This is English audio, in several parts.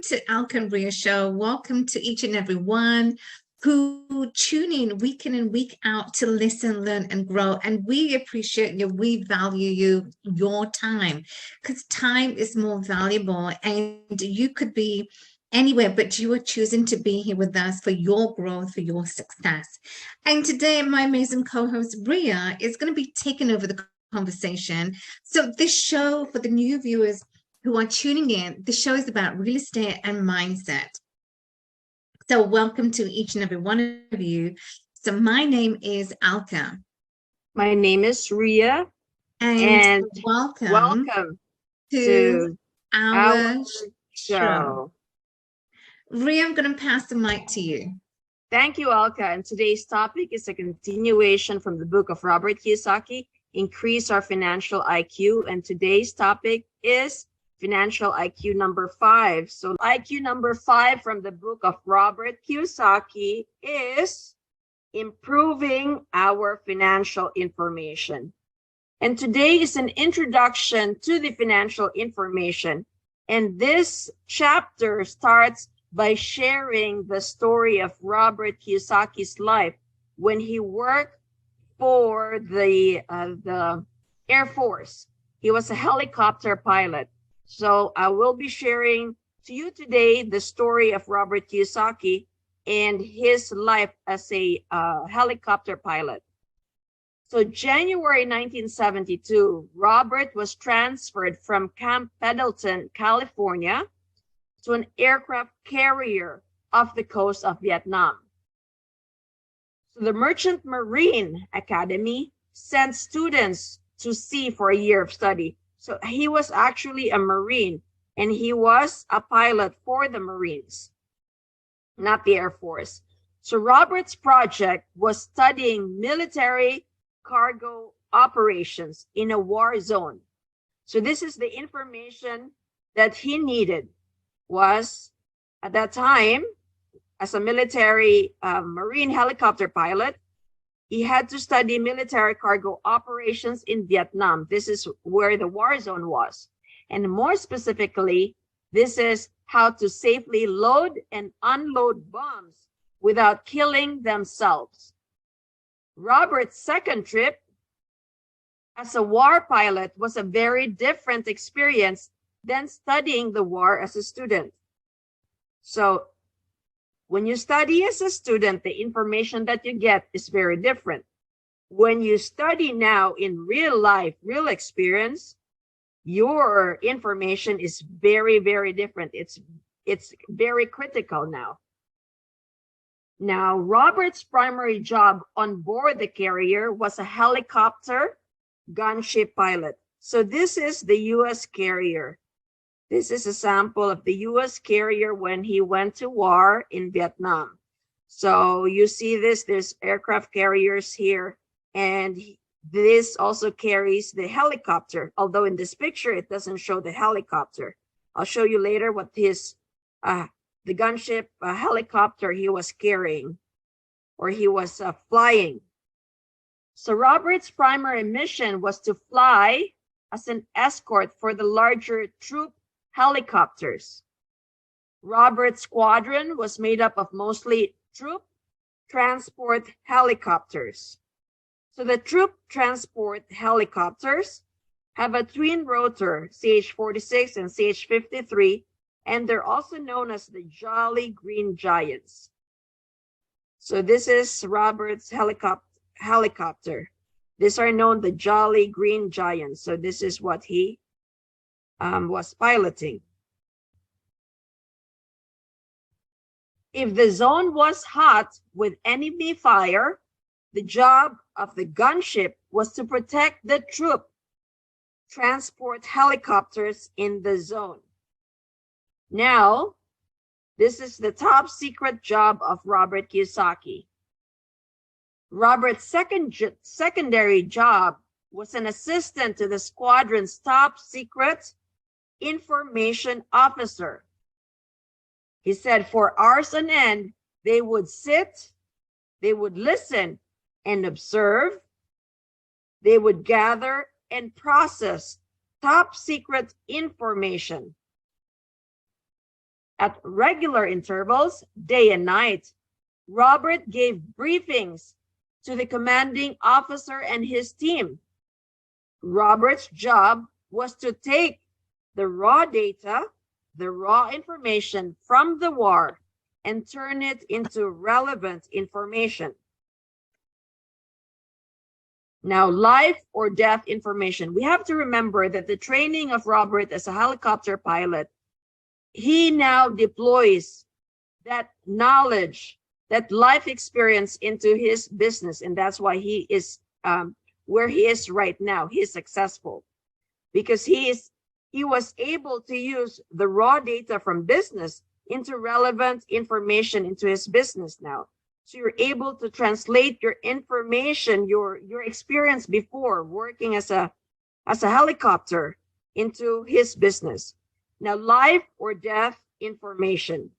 to 𝗥𝗵𝗲 show. Welcome to each and every one who tune in week in and week out to listen, learn, and grow. And we appreciate you. We value you, your time, because time is more valuable. And you could be anywhere, but you are choosing to be here with us for your growth, for your success. And today, my amazing co-host, Ria, is going to be taking over the conversation. So this show, for the new viewers who are tuning in, the show is about real estate and mindset. So welcome to each and every one of you. So my name is 𝗥𝗵𝗲. My name is Ria. And welcome to our show. Ria, I'm going to pass the mic to you. Thank you, 𝗥𝗵𝗲. And today's topic is a continuation from the book of Robert Kiyosaki, Increase Our Financial IQ. And today's topic is Financial IQ number 5. So IQ number 5 from the book of Robert Kiyosaki is Improving Our Financial Information. And today is an introduction to the financial information. And this chapter starts by sharing the story of Robert Kiyosaki's life when he worked for the Air Force. He was a helicopter pilot. So I will be sharing to you today the story of Robert Kiyosaki and his life as a helicopter pilot. So January 1972, Robert was transferred from Camp Pendleton, California, to an aircraft carrier off the coast of Vietnam. So the Merchant Marine Academy sent students to sea for a year of study. So he was actually a Marine, and he was a pilot for the Marines, not the Air Force. So Robert's project was studying military cargo operations in a war zone. So this is the information that he needed. Was at that time, as a military Marine helicopter pilot, he had to study military cargo operations in Vietnam. This is where the war zone was. And more specifically, this is how to safely load and unload bombs without killing themselves. Robert's second trip as a war pilot was a very different experience than studying the war as a student. So when you study as a student, the information that you get is very different. When you study now in real life, real experience, your information is very, very different. It's very critical now. Now, Robert's primary job on board the carrier was a helicopter gunship pilot. So this is the U.S. carrier. This is a sample of the U.S. carrier when he went to war in Vietnam. So you see this, there's aircraft carriers here, and this also carries the helicopter, although in this picture, it doesn't show the helicopter. I'll show you later what his, the gunship helicopter he was carrying, or he was flying. So Robert's primary mission was to fly as an escort for the larger troop helicopters. Robert's squadron was made up of mostly troop transport helicopters. So the troop transport helicopters have a twin rotor, CH-46 and CH-53, and they're also known as the Jolly Green Giants. So this is Robert's helicopter. These are known the Jolly Green Giants. So this is what he was piloting. If the zone was hot with enemy fire, the job of the gunship was to protect the troop transport helicopters in the zone. Now, this is the top secret job of Robert Kiyosaki. Robert's secondary job was an assistant to the squadron's top secret information officer. He said for hours on end, they would sit, they would listen and observe, they would gather and process top secret information. At regular intervals, day and night, Robert gave briefings to the commanding officer and his team. Robert's job was to take the raw data, the raw information from the war, and turn it into relevant information. Now, life or death information. We have to remember that the training of Robert as a helicopter pilot, he now deploys that knowledge, that life experience into his business. And that's why he is where he is right now. He is successful because he was able to use the raw data from business into relevant information into his business now. So you're able to translate your information, your experience before working as a helicopter into his business. Now, life or death information.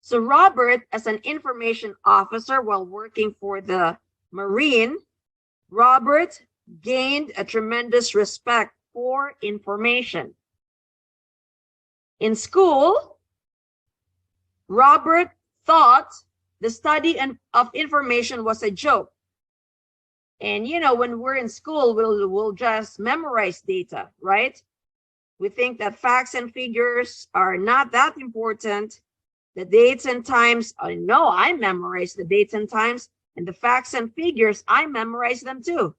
So Robert, as an information officer while working for the Marine, Robert gained a tremendous respect for information. In school, Robert thought the study of information was a joke. And you know, when we're in school, we'll just memorize data, right? We think that facts and figures are not that important. The dates and times, no, I memorize the dates and times, and the facts and figures, I memorize them too.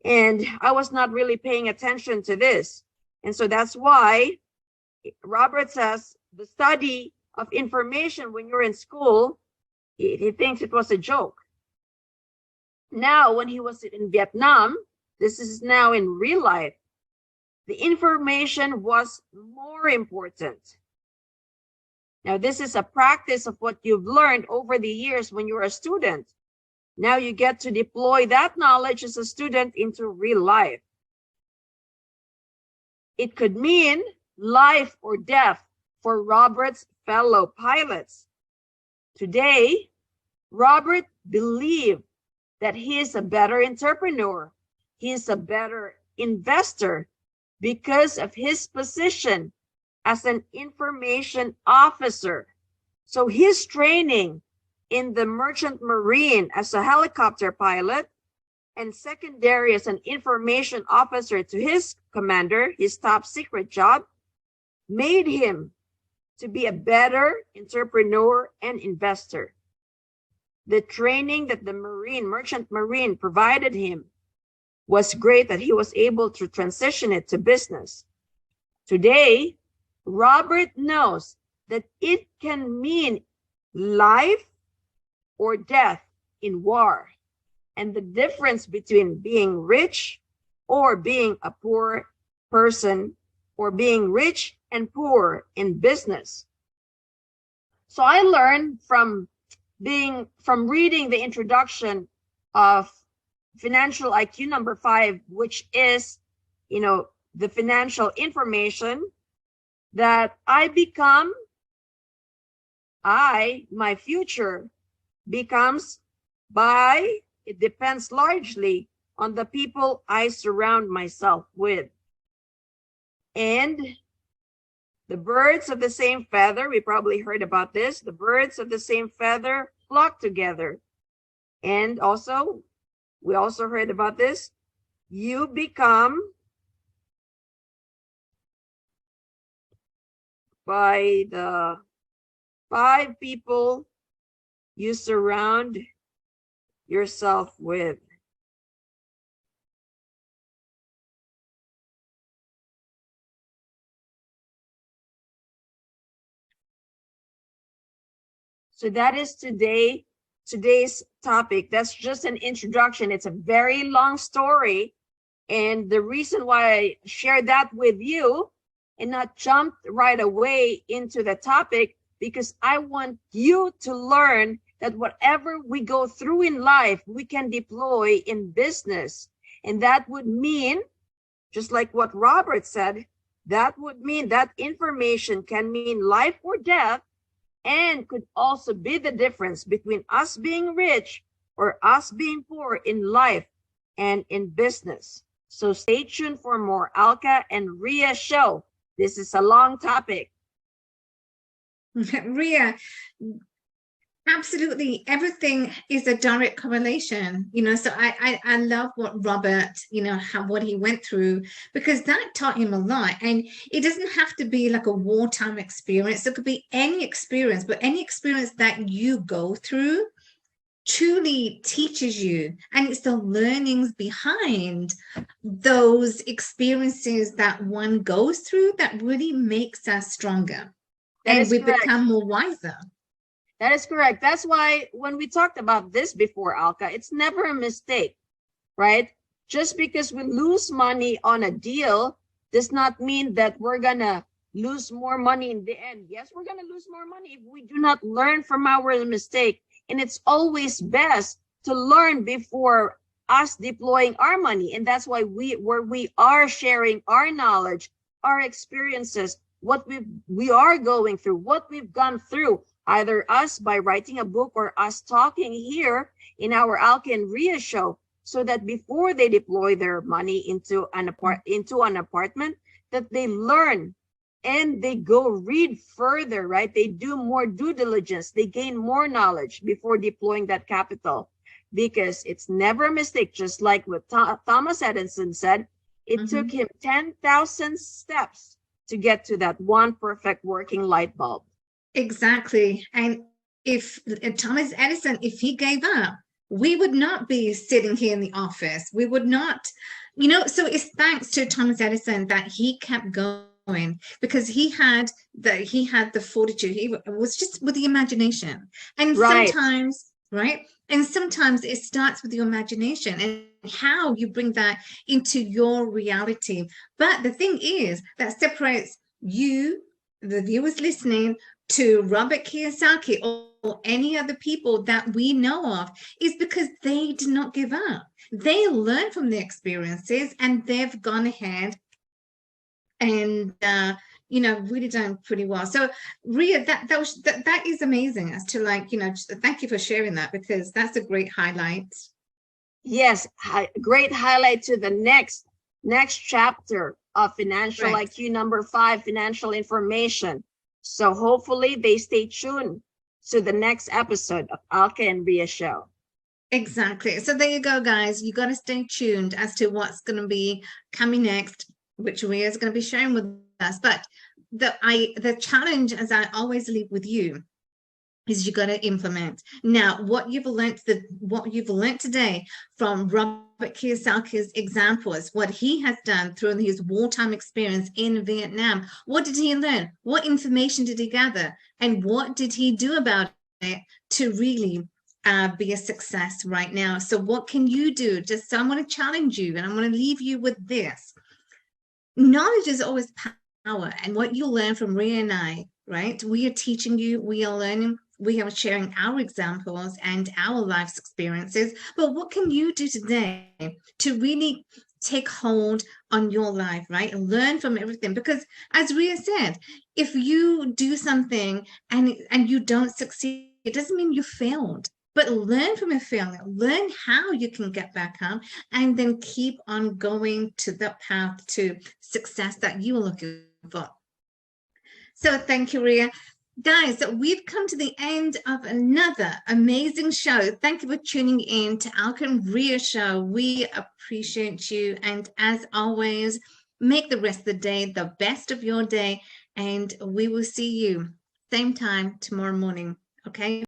And I was not really paying attention to this. And so that's why Robert says the study of information when you're in school, he thinks it was a joke. Now, when he was in Vietnam, this is now in real life, the information was more important. Now, this is a practice of what you've learned over the years when you're a student. Now you get to deploy that knowledge as a student into real life. It could mean life or death for Robert's fellow pilots. Today, Robert believed that he is a better entrepreneur. He is a better investor because of his position as an information officer. So his training in the Merchant Marine as a helicopter pilot and secondary as an information officer to his commander, his top secret job, made him to be a better entrepreneur and investor. The training that the Merchant Marine provided him was great, that he was able to transition it to business. Today, Robert knows that it can mean life or death in war, and the difference between being rich or being a poor person, or being rich and poor in business. So I learned from reading the introduction of Financial IQ number 5, which is, the financial information, that my future becomes it depends largely on the people I surround myself with. And the birds of the same feather, we probably heard about this, the birds of the same feather flock together. And also, we also heard about this, you become by the 5 people you surround yourself with. So that is today's topic. That's just an introduction. It's a very long story. And the reason why I shared that with you and not jump right away into the topic, because I want you to learn that whatever we go through in life, we can deploy in business. And that would mean, just like what Robert said, that would mean that information can mean life or death, and could also be the difference between us being rich or us being poor in life and in business. So stay tuned for more 𝗥𝗵𝗲 and Rhea show. This is a long topic. Ria, absolutely, everything is a direct correlation, so I love what Robert, what he went through, because that taught him a lot. And it doesn't have to be like a wartime experience. It could be any experience, but any experience that you go through truly teaches you, and it's the learnings behind those experiences that one goes through that really makes us stronger, and we become more wiser. That is correct. That's why when we talked about this before, Alka, it's never a mistake, right? Just because we lose money on a deal does not mean that we're gonna lose more money in the end. Yes, we're gonna lose more money if we do not learn from our mistake. And it's always best to learn before us deploying our money. And that's why we are sharing our knowledge, our experiences, what we are going through, what we've gone through, either us by writing a book or us talking here in our Alka and Ria show, so that before they deploy their money into an apartment, that they learn and they go read further, right? They do more due diligence, they gain more knowledge before deploying that capital, because it's never a mistake. Just like what Thomas Edison said, it took him 10,000 steps to get to that one perfect working light bulb. Exactly. And if Thomas Edison, if he gave up, we would not be sitting here in the office. We would not, so it's thanks to Thomas Edison that he kept going, because he had the fortitude. He was just with the imagination. And sometimes, right? And sometimes it starts with your imagination and how you bring that into your reality. But the thing is that separates you, the viewers listening, to Robert Kiyosaki or any other people that we know of, is because they did not give up. They learned from their experiences and they've gone ahead and really done pretty well. So Ria, that is amazing as to thank you for sharing that, because that's a great highlight. Yes, great highlight to the next chapter of Financial IQ number 5, financial information. So hopefully they stay tuned to the next episode of Alka and Ria show. Exactly. So there you go, guys. You got to stay tuned as to what's going to be coming next, which Ria is going to be sharing with us. But the challenge, as I always leave with you, is you got to implement. Now, what you've learned today from Robert Kiyosaki's examples, what he has done through his wartime experience in Vietnam, what did he learn? What information did he gather? And what did he do about it to really be a success right now? So what can you do? So I want to challenge you, and I want to leave you with this. Knowledge is always power. And what you learn from Ria and I, right? We are teaching you, we are learning, we are sharing our examples and our life's experiences. But what can you do today to really take hold on your life, right? And learn from everything. Because as Ria said, if you do something and you don't succeed, it doesn't mean you failed. But learn from a failure, learn how you can get back up, and then keep on going to the path to success that you are looking for. So thank you, Ria. Guys, we've come to the end of another amazing show. Thank you for tuning in to Alka and Ria show. We appreciate you. And as always, make the rest of the day the best of your day. And we will see you same time tomorrow morning. Okay?